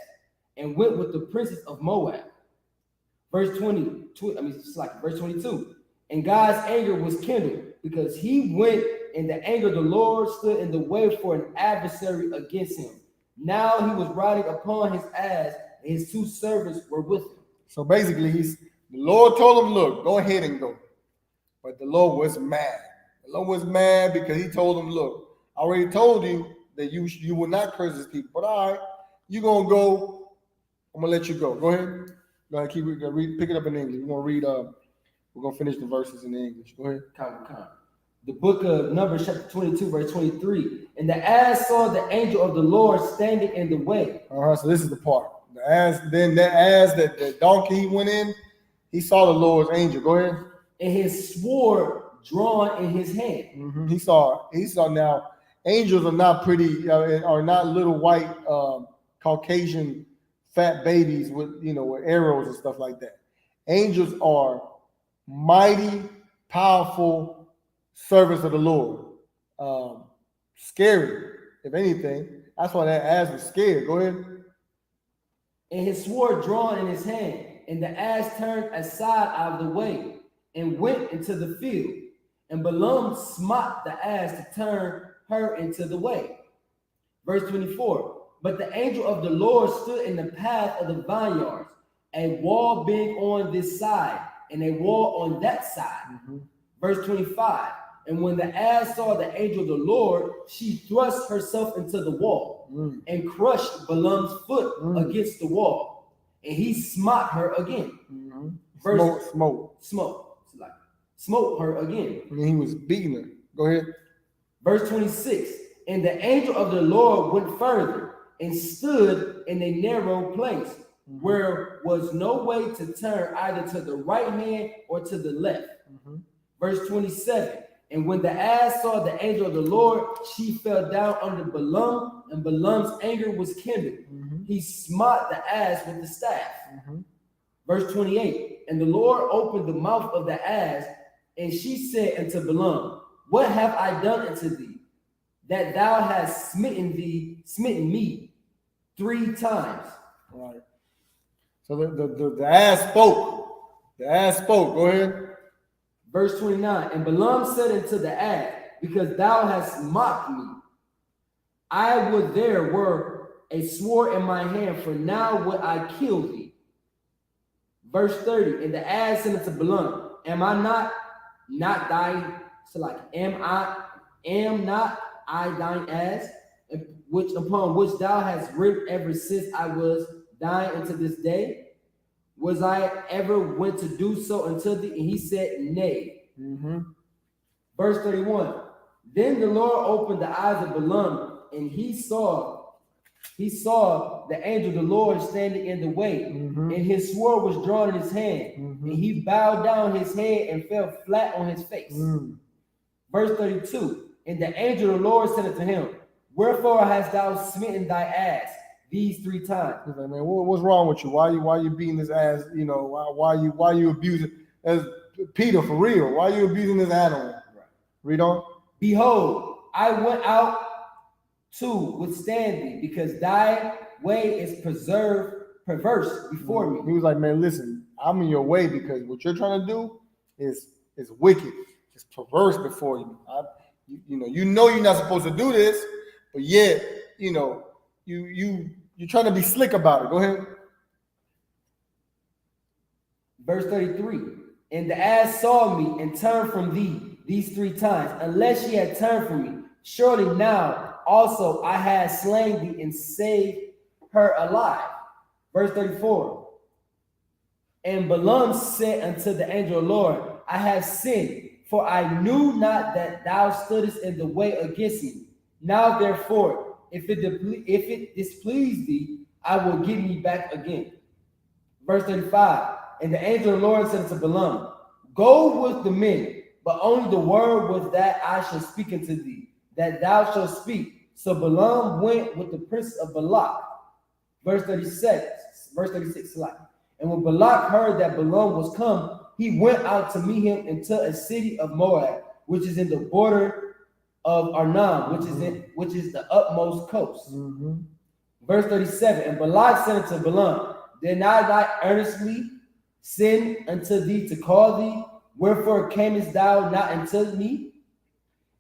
S2: and went with the princes of Moab. Verse 22. And God's anger was kindled, because he went, and the anger of the Lord stood in the way for an adversary against him. Now he was riding upon his ass, and his two servants were with him.
S1: So basically, the Lord told him, look, go ahead and go. But the Lord was mad. The Lord was mad because he told him, look, I already told you that you will not curse his people. But all right, you're going to go. I'm going to let you go. Go ahead. Go ahead, pick it up in English. We're going to finish the verses in English. Go ahead.
S2: Come. The book of Numbers, chapter 22, verse 23. And the ass saw the angel of the Lord standing in the way.
S1: So this is the part. The donkey he went in, he saw the Lord's angel. Go ahead.
S2: And his sword drawn in his hand.
S1: Mm-hmm. He saw now, angels are not little white Caucasian fat babies with arrows and stuff like that. Angels are mighty, powerful servants of the Lord. Scary, if anything. That's why that ass was scared. Go ahead.
S2: And his sword drawn in his hand, and the ass turned aside out of the way, and went into the field. And Balaam smote the ass to turn her into the way. Verse 24. But the angel of the Lord stood in the path of the vineyards, a wall being on this side, and a wall on that side. Mm-hmm. Verse 25. And when the ass saw the angel of the Lord, she thrust herself into the wall and crushed Balaam's foot against the wall, and he smote her again. Mm-hmm. Smote her again.
S1: I mean, he was beating her. Go ahead.
S2: Verse 26. And the angel of the Lord went further and stood in a narrow place, where was no way to turn either to the right hand or to the left. Mm-hmm. Verse 27. And when the ass saw the angel of the Lord, she fell down under Balaam, and Balaam's anger was kindled. Mm-hmm. He smote the ass with the staff. Mm-hmm. Verse 28. And the Lord opened the mouth of the ass, and she said unto Balaam, what have I done unto thee, that thou hast smitten me 3 times?
S1: All right. So the ass spoke. The ass spoke. Go ahead.
S2: Verse 29. And Balaam said unto the ass, because thou hast mocked me, I would there were a sword in my hand, for now would I kill thee. Verse 30, and the ass said unto Balaam, am I not thine? So like, am not I thine ass, which upon which thou hast ridden ever since I was thine unto this day? Was I ever went to do so until thee? And he said, nay. Verse 31. Then the Lord opened the eyes of Balaam, and he saw the angel of the Lord standing in the way, and his sword was drawn in his hand, and he bowed down his head and fell flat on his face. Verse 32. And the angel of the Lord said unto him, wherefore hast thou smitten thy ass these 3 times?
S1: He's like, man, what's wrong with you? Why you beating this ass? You know, why you abusing? As Peter, for real, why you abusing this animal? Right. Read on. Behold,
S2: I went out to withstand thee, because thy way is perverse before me.
S1: He was like, man, listen, I'm in your way because what you're trying to do is wicked. It's perverse before you. You know you're not supposed to do this, but yet, you're trying to be slick about it. Go ahead.
S2: Verse 33. And the ass saw me and turned from thee these 3 times, unless she had turned from me. Surely now also I had slain thee and saved her alive. Verse 34. And Balaam said unto the angel of the Lord, I have sinned, for I knew not that thou stoodest in the way against me. Now therefore, if it displease thee, I will give me back again. Verse 35. And the angel of the Lord said unto Balaam, go with the men, but only the word was that I shall speak unto thee, that thou shalt speak. So Balaam went with the prince of Balak. Verse 36. And when Balak heard that Balaam was come, he went out to meet him into a city of Moab, which is in the border of Arnon, which is the utmost coast. Verse 37. And Balak said unto Balaam, did I not earnestly send unto thee to call thee? Wherefore camest thou not unto me?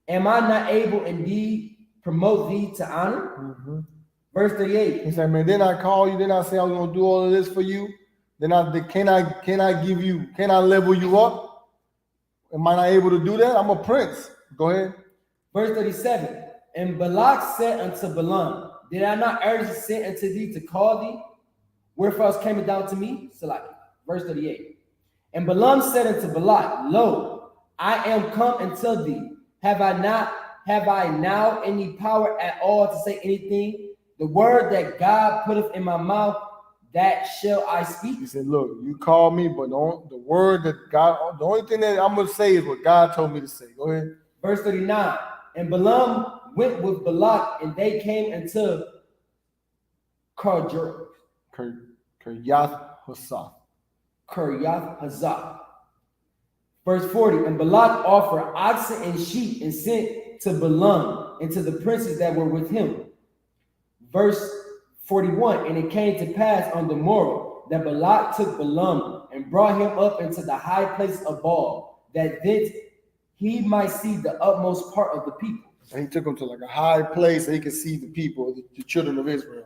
S2: Am I not able indeed promote thee to honor? Verse 38.
S1: He said, man, didn't I call you? Didn't I say I was going to do all of this for you? Can I level you up? Am I not able to do that? I'm a prince. Go ahead.
S2: Verse 37. And Balak said unto Balaam, did I not earnestly send unto thee to call thee? Wherefore came it down to me? So like, verse 38. And Balaam said unto Balak, lo, I am come unto thee. Have I now any power at all to say anything? The word that God putteth in my mouth, that shall I speak.
S1: He said, look, you call me, but the word that God, the only thing that I'm going to say is what God told me to say. Go ahead.
S2: Verse 39. And Balaam went with Balak, and they came into Kirjath Hazah. Verse 40. And Balak offered oxen and sheep and sent to Balaam and to the princes that were with him. Verse 41. And it came to pass on the morrow that Balak took Balaam and brought him up into the high place of Baal, that thence he might see the utmost part of the people.
S1: And he took him to like a high place so he could see the people, the children of Israel.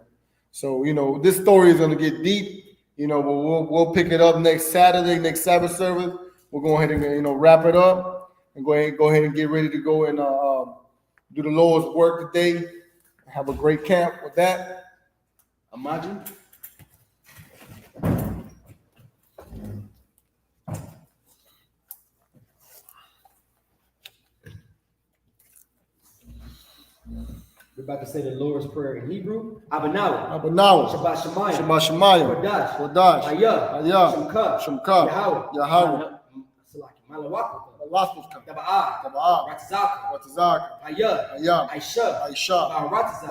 S1: So, this story is going to get deep. But we'll pick it up next Saturday, next Sabbath service. We'll go ahead and wrap it up and go ahead and get ready to go and do the Lord's work today. Have a great camp with that.
S2: Imagine. We're about to say the Lord's Prayer in Hebrew. Abanawa. Shabbat Shemayim.
S1: Kodash.
S2: Hayah.
S1: Shemka. Yahweh.
S2: Malawaka.
S1: Taba'ah. Ratazaka. Hayah. Aisha. Baharatiza.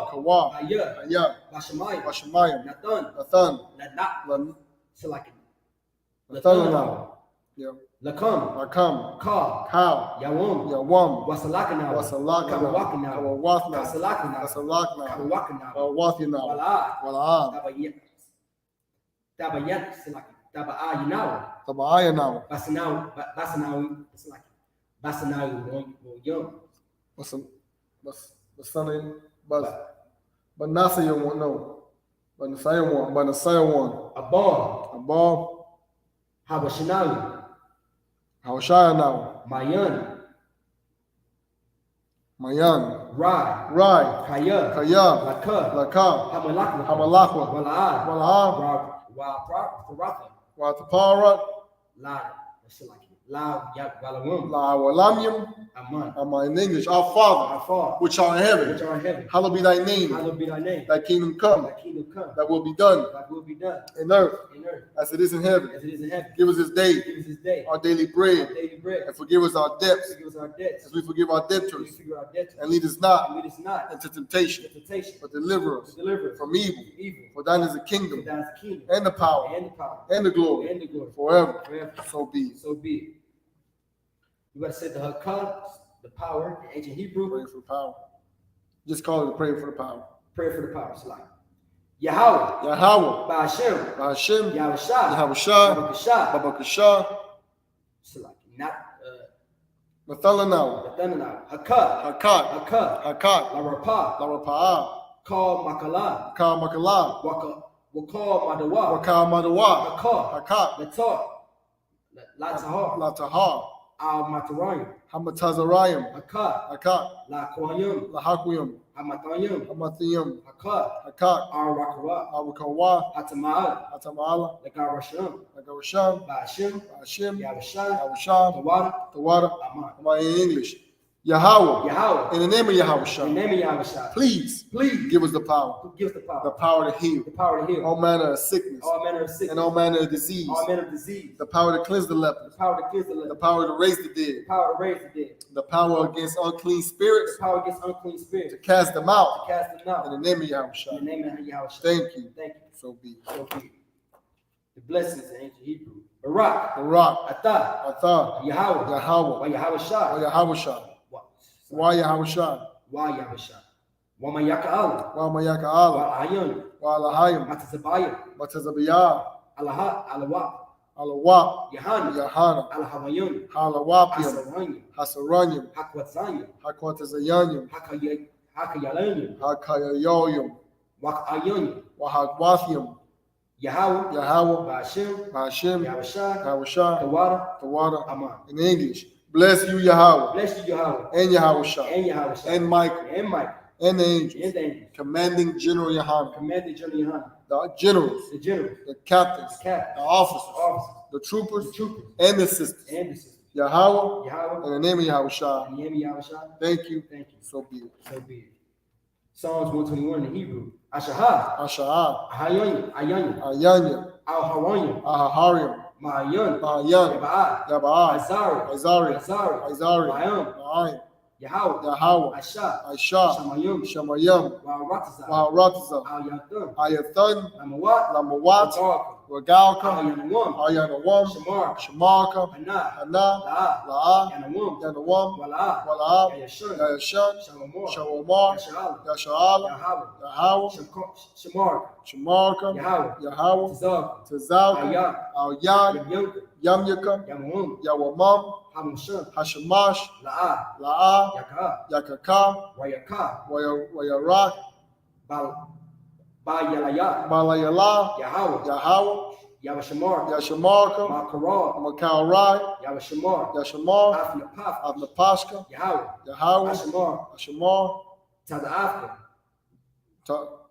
S1: Kawa. Hayah. Bashamayim. Nathan. Nathan.
S2: Lakam. Ka. Yawam. Wasalakana.
S1: Kasalakna. Wala'ah. Taba'ayanaw.
S2: Basanawi. Basanawi.
S1: the son of Banasaya one, no. Banasaya one.
S2: Abal,
S1: Habashinawi,
S2: Habashinawi,
S1: now. Mayan,
S2: Rai,
S1: Kaya,
S2: Laka,
S1: Hamalakwa,
S2: Walad,
S1: Watapara,
S2: La
S1: Walamyam, Aman in English, our Father, which art in heaven, hallowed be thy name, thy kingdom come, that will be done in earth as it is in heaven. Give us this day our daily bread, and forgive us our debts as we forgive our debtors, and lead us not into temptation, but deliver us from evil. For thine is the kingdom, and the power, and the glory, forever. So be it.
S2: You got to say the hakah, the power, in ancient Hebrew.
S1: Pray for power. Just call it prayer for the power.
S2: Pray for the power. It's like Yahweh,
S1: Ba'Hashem,
S2: Yahushua,
S1: Babakashah.
S2: It's like not
S1: Mathalanau,
S2: Hakat,
S1: Hakat, Larapa'ah,
S2: Call Makala, Wakal Madawa,
S1: Hakat, Latahar,
S2: Al Matarayim,
S1: Hamatazarayim, Hakat,
S2: La Koyum,
S1: Lahakuyum,
S2: Hamathayim,
S1: Hakat,
S2: Al Rakawa,
S1: Awakawa,
S2: Hatama'ala,
S1: Hatama'ala,
S2: Lagarasham,
S1: Ba'Hashem,
S2: Yahushua,
S1: Tawada,
S2: Aman.
S1: In English. Yahweh, in the name of Yahushua, please give us the power, the power to heal, all manner of sickness, and all manner of disease, the power to cleanse the leper, the power to raise the dead, the power against unclean spirits, to cast them out, in the name of Yahushua. Thank you. So be it.
S2: The blessings in ancient Hebrew. Barak,
S1: Atah,
S2: Yahweh,
S1: Yahushua, Why Yahushua?
S2: Wamayaka Allah,
S1: Allah,
S2: Wa'ayun,
S1: Matazabiyah,
S2: Alawak,
S1: Yahana,
S2: Alahawayun,
S1: Halawapium, Hasaranyum,
S2: Hakwatazayun,
S1: Hakwatazayanyum,
S2: Hakayalayun,
S1: Hakayoyum,
S2: Wakayun,
S1: Wahagwathium,
S2: Yahweh,
S1: Ba'Hashem, Yahushua, Tawada,
S2: Aman.
S1: In English. Bless you, Yahweh, and Yahushua,
S2: and
S1: Michael, and the angels, commanding General Yahana, the generals, the captains, the officers, the troopers, and the sisters. Yahweh, in the name of Yahushua. Thank you. So be it.
S2: Psalms 121 in Hebrew. Ashahah,
S1: Ayanya, Ahaharium, Ma'ayan, Yaba'ah, Azari, Ma'ayim, Yahweh, Aisha, Shamayim, Waharataza, Ayathan, Lamawat, Ragalka, Ayanawam, Shamarka, Hana, La'ah, Yanawam, Wala'ab, Yayashan, Shawamar, Yasha'ala, Yahweh, Shamarka, Yahweh, Tazal, Al-Yad, Yamyaka, Yawamam, Hashamash, La'ah, Yakaka, Wayarak, Balayala, Yahweh, Yashamarka, Makarai, Yashamar, Abnapashka, Yahweh, Ashamar,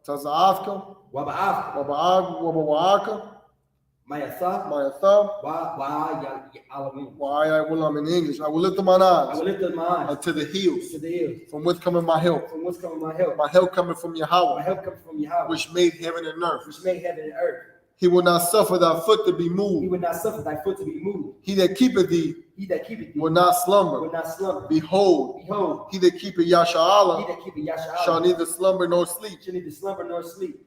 S1: Tazaafka, Waba'aka, Mayatha, why I will in English. I will lift up mine eyes unto the hills, from whence cometh my help. My help coming from Yahweh, which made heaven and earth. He will not suffer thy foot to be moved. He that keepeth thee will not slumber. Behold, he that keepeth Yasha'ala shall neither slumber nor sleep.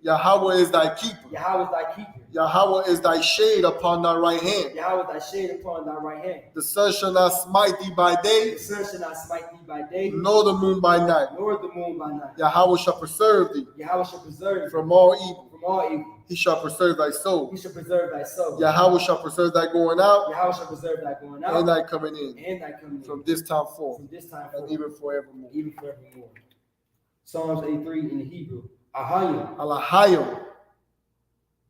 S1: Yahweh is thy keeper. Yahweh is thy shade upon thy right hand. The sun shall not smite thee by day, nor the moon by night. Yahweh shall preserve thee from all evil. He shall preserve thy soul. Yahweh shall preserve thy going out, and thy coming in, from this time forth, and even forevermore.
S2: Psalms 83 in the Hebrew. Ahayim.
S1: Alahayim.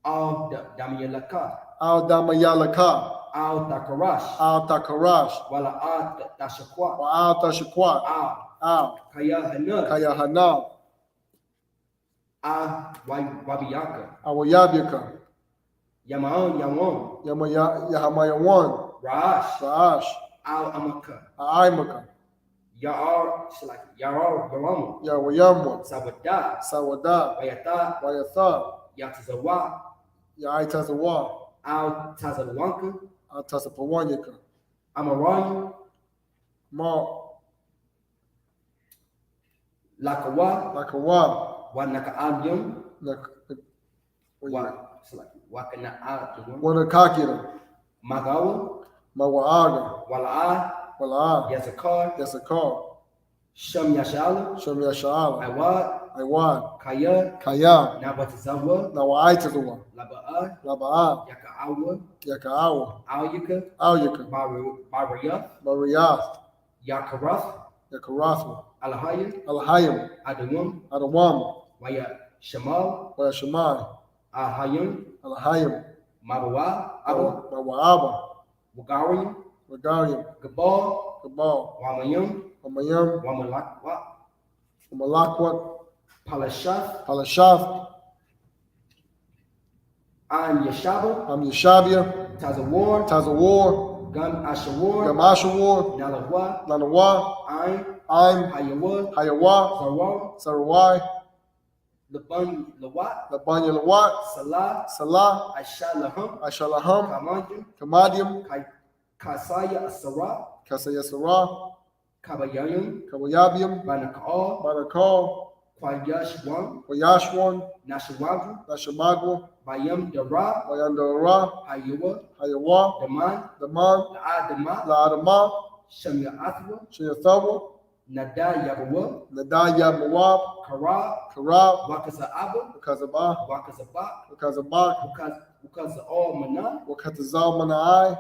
S2: Al Damiyalaka.
S1: Al Damayalaka.
S2: Al Takarash.
S1: Al Takarash.
S2: Wala Al Tashakwa.
S1: Al Tashakwat. Al
S2: Kayahana.
S1: Kayahana.
S2: Al Wabiyaka.
S1: Awayabyaka.
S2: Yamaon Yamon.
S1: Yahamayawan.
S2: Raash.
S1: Raash.
S2: Al Amaka.
S1: Aimaka.
S2: Yaar Yaramu.
S1: Yawayamwa.
S2: Sabada.
S1: Sawada.
S2: Wayata.
S1: Wayatha.
S2: Yatazawa.
S1: Yaitazawa.
S2: Al Tazawanka.
S1: Al Tasapawanyaka.
S2: Amarayu.
S1: Ma
S2: Lakawa.
S1: Lakawa.
S2: Wanaka Adyum. Wakana Adyum.
S1: Wanakakira.
S2: Magawa.
S1: Mawaaga.
S2: Wala'a.
S1: Wala.
S2: Yazakar.
S1: Yasakar.
S2: Sham Yashala.
S1: Sham Yashala.
S2: Iwad.
S1: Iwan.
S2: Kaya.
S1: Kaya.
S2: Nabatazawa.
S1: Nawaitazawa.
S2: Laba'a.
S1: Labaa.
S2: Yaka'awa.
S1: Yakaawa.
S2: Alyaka.
S1: Alyaka.
S2: Barayath.
S1: Mariath.
S2: Yakarath.
S1: Yakarathwa.
S2: Alahaya.
S1: Alahayim.
S2: Adawam.
S1: Adawam.
S2: Waya Shamal.
S1: Wayashamai.
S2: Ahayim.
S1: Alahayim.
S2: Mabawa. Abu.
S1: Mawaaba.
S2: Wagarium.
S1: Regarium.
S2: Gabal.
S1: Gabal.
S2: Wamayum.
S1: Amayam.
S2: Wamalakwa.
S1: Malakwat.
S2: Palashath.
S1: Palashath.
S2: An Yashaba.
S1: Yeshabia.
S2: Tazawar.
S1: Tazawar.
S2: Gam Ashawar.
S1: Gamashawar.
S2: Nalahwa.
S1: Lanawa.
S2: Ain.
S1: Aim.
S2: Hayawa.
S1: Hayawa.
S2: Sarwar.
S1: Sarawai.
S2: Laban Lawat.
S1: Labanya Lawat.
S2: Salah.
S1: Salah.
S2: Ashalaham.
S1: Ashalaham.
S2: Kamanjum.
S1: Kamadium.
S2: Kasaya Asara.
S1: Kasayasara.
S2: Kabayayum.
S1: Kawayabium.
S2: Banakal.
S1: Banakal.
S2: Kwayashwan.
S1: Wayashwan.
S2: Nashawaju.
S1: Nashamagwa.
S2: Bayam Dara.
S1: Wayandara.
S2: Hayawa.
S1: Hayawa.
S2: Daman.
S1: Daman.
S2: Adama.
S1: Laadama.
S2: Shamya Athwa.
S1: Shayathawa.
S2: Nada Yabawa.
S1: Nadaya Mawab.
S2: Kara.
S1: Karab.
S2: Wakaza Abba.
S1: Wakazaba.
S2: Wakazaba.
S1: Wakazabak.
S2: Wakaza All Mana.
S1: Wakatazal Manai.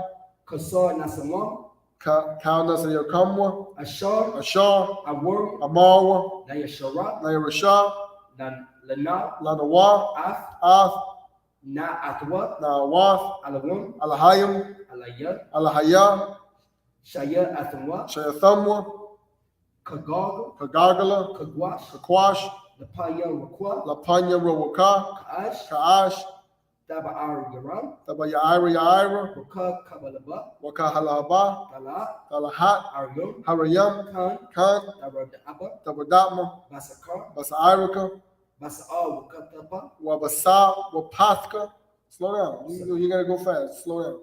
S2: Kasar Nasamam.
S1: Kaunasa Yakamwa.
S2: Ashar.
S1: Ashar.
S2: Awar.
S1: Amarwa.
S2: Nayashara.
S1: Nairashah.
S2: Lana.
S1: Lanawa.
S2: Af.
S1: Ath.
S2: Na Atwa.
S1: Nawath.
S2: Alawam.
S1: Alahayim.
S2: Alaya.
S1: Alahaya.
S2: Shaya Athamwa.
S1: Shayathamwa.
S2: Kagaga.
S1: Kagagala.
S2: Kagwash.
S1: Kakwash.
S2: Lapaya Rakwa.
S1: Lapanya Rawaka.
S2: Kaash.
S1: Kaash.
S2: Daba Ar Yaram.
S1: Yaira.
S2: Raka Kabalaba.
S1: Wakahalaba.
S2: Kala.
S1: Kalahat.
S2: Aryum.
S1: Harayam.
S2: Khan.
S1: Khan.
S2: Daba Abba.
S1: Tabadatma.
S2: Basakar.
S1: Basairaka.
S2: Basa'al Wakatapa.
S1: Wabasa. Wapathka. Slow down. You gotta go fast. Slow down.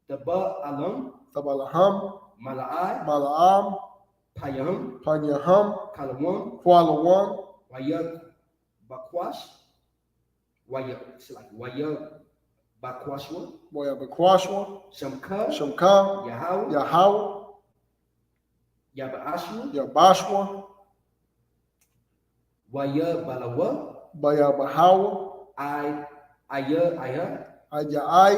S2: Daba Alam.
S1: Tabalaham.
S2: Mala'ai.
S1: Malaam.
S2: Payam.
S1: Panyaham.
S2: Kalawam.
S1: Kualawan.
S2: Waya Bakwash. Waya Bakwashwa.
S1: Wayabakwashwa.
S2: Shamka.
S1: Shamka.
S2: Yahaw.
S1: Yahaw.
S2: Yabaashwa.
S1: Yabashwa.
S2: Waya Balawa.
S1: Bayabahawa.
S2: Aya.
S1: Ayai.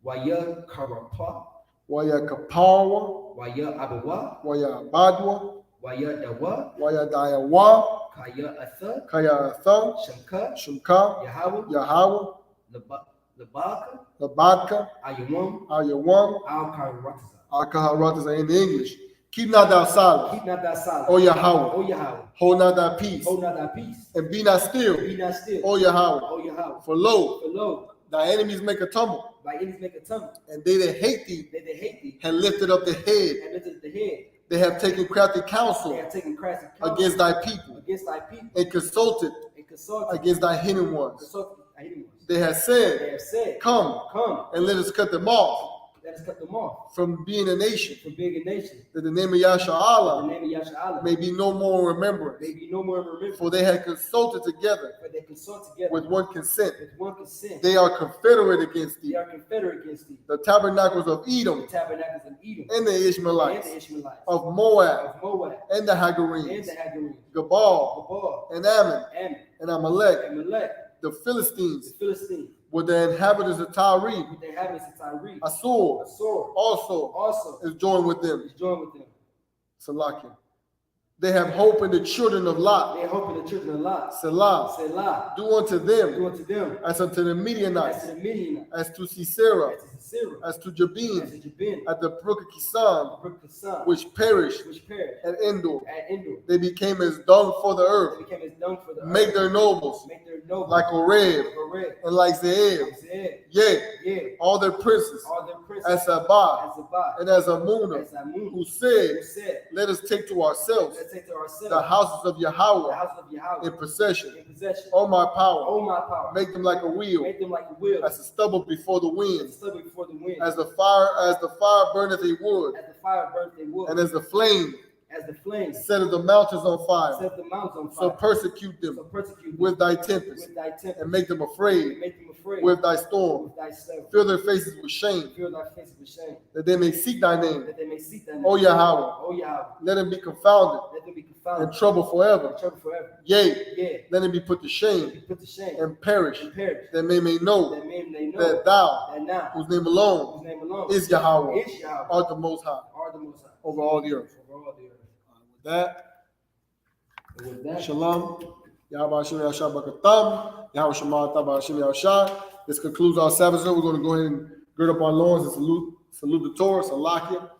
S2: Waya Karapa.
S1: Wayakapawa.
S2: Waya Abawa.
S1: Wayabadwa.
S2: Waya Dawa.
S1: Wayadayawa.
S2: Kaya Atha.
S1: Kayatha.
S2: Shamka.
S1: Shumka.
S2: Yahaw.
S1: Yahawa.
S2: Labaka.
S1: Labadka.
S2: Ayawam.
S1: Ayawam.
S2: Al-Karataza.
S1: Alkaharatas are in English. Keep not thy silence,
S2: Keep not thy silence.
S1: O Yahweh.
S2: O Yahweh.
S1: Hold not thy peace,
S2: Hold not thy peace.
S1: and be not still,
S2: Be not still.
S1: O Yahweh.
S2: O Yahweh.
S1: For lo,
S2: For lo,
S1: thy enemies make a tumble,
S2: thy enemies make a tumble.
S1: and they that hate thee
S2: They hate thee.
S1: have lifted up the head.
S2: And lifted the head.
S1: They have taken crafty
S2: They
S1: counsel
S2: have taken crafty counsel
S1: against thy people,
S2: against thy people.
S1: and consulted
S2: And consulted
S1: against thy hidden ones.
S2: thy hidden ones.
S1: They have
S2: They
S1: said,
S2: have said,
S1: Come
S2: Come,
S1: and let us cut them off
S2: let us cut them off
S1: from being a nation,
S2: from being a nation.
S1: that the name of Yahshua
S2: The
S1: Allah
S2: name of Yahshua
S1: may be no more in remembrance.
S2: may be no more remembered.
S1: For they had consulted together
S2: For they consult together
S1: with one consent.
S2: with one consent.
S1: They are confederate against
S2: They
S1: thee.
S2: are confederate against thee.
S1: The tabernacles of
S2: The
S1: Edom
S2: tabernacles of Edom
S1: and the
S2: and
S1: Ishmaelites,
S2: the Ishmaelites
S1: of Moab
S2: of Moab
S1: and the
S2: and
S1: Hagarenes,
S2: the Hagarenes,
S1: Gabal
S2: Gabal,
S1: and Ammon
S2: Ammon,
S1: and Amalek,
S2: and Melech,
S1: the
S2: the
S1: Philistines,
S2: Philistines,
S1: with the inhabitants of Tyre.
S2: with the inhabitants of Tyre.
S1: Assur
S2: Assur
S1: also
S2: also
S1: is joined with them.
S2: is joined with them.
S1: Salakia. They have hope in the children of Lot.
S2: They hope in the children of Lot.
S1: Selah.
S2: Selah.
S1: Do unto them
S2: Do unto them
S1: as unto the Midianites,
S2: as to the Midianites,
S1: as to Sisera,
S2: as to Sisera,
S1: as to
S2: as to
S1: Jabin,
S2: Jabin,
S1: at the brook of Kisan,
S2: brook of Son,
S1: which perished
S2: which perished
S1: at Endor.
S2: at Endor.
S1: They became as dung for the
S2: They
S1: earth.
S2: became as dung for the
S1: Make
S2: earth.
S1: their nobles
S2: Make their nobles
S1: like Oreb
S2: Oreb,
S1: and like Zeeb.
S2: like Zeb,
S1: Yea, all their princes
S2: all their princes
S1: as Sabbath
S2: as Sabbath,
S1: and as Amunah,
S2: as Amun,
S1: who said,
S2: who said,
S1: let us take to ourselves
S2: let's take to ourselves
S1: the houses of
S2: the
S1: Yahweh
S2: house of Yahweh
S1: in possession.
S2: in possession.
S1: O my power,
S2: Oh my power,
S1: make them like a wheel,
S2: make them like a wheel,
S1: as the stubble before the
S2: as
S1: wind,
S2: stubble before the wind,
S1: as the fire burneth a wood,
S2: as the fire burns they wood,
S1: and as the flame
S2: as the flames
S1: setteth the mountains on fire.
S2: set the mountains on
S1: So
S2: fire.
S1: persecute
S2: So
S1: them
S2: persecute them
S1: with thy tempest,
S2: with thy tempest,
S1: and make them
S2: and
S1: afraid
S2: make them afraid
S1: with thy storm.
S2: with thy self.
S1: Fill their faces with shame,
S2: Fill thy face with shame,
S1: that they may seek thy name.
S2: that they may seek thy name.
S1: O Yahweh,
S2: O Yahweh,
S1: let them be confounded
S2: let them be
S1: and
S2: confounded
S1: trouble forever.
S2: and trouble forever.
S1: Yea,
S2: Yea,
S1: let them be put to
S2: be
S1: shame
S2: put to shame
S1: and perish,
S2: and perish,
S1: that they may know
S2: that men may know
S1: that thou,
S2: that now,
S1: whose name alone
S2: whose name alone
S1: is Yahweh,
S2: is Yahweh,
S1: art the Most High
S2: are the Most High
S1: over all the earth.
S2: over all the earth.
S1: With that,
S2: And with that,
S1: Shalom. Yahweh Hashem Yahshua Barakatam. Yahweh Shema Taba Hashem Yahshua. This concludes our Sabbath. We're going to go ahead and gird up our loins and salute the Torah, Salakia.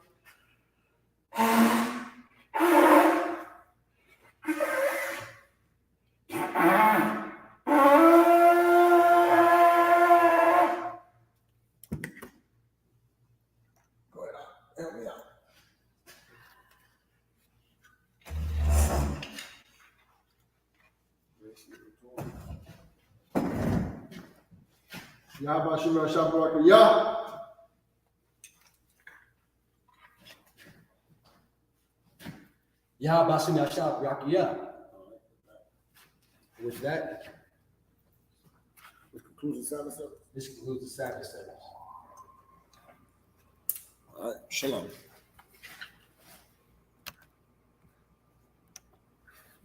S1: Go ahead, help me out. Yahweh Hashem Yahshua Barakayah.
S2: Yahweh Bashem Yashab Rakiyah. With that,
S1: This concludes the Sabbath service.
S2: this concludes the Sabbath service.
S1: All right, Shalom.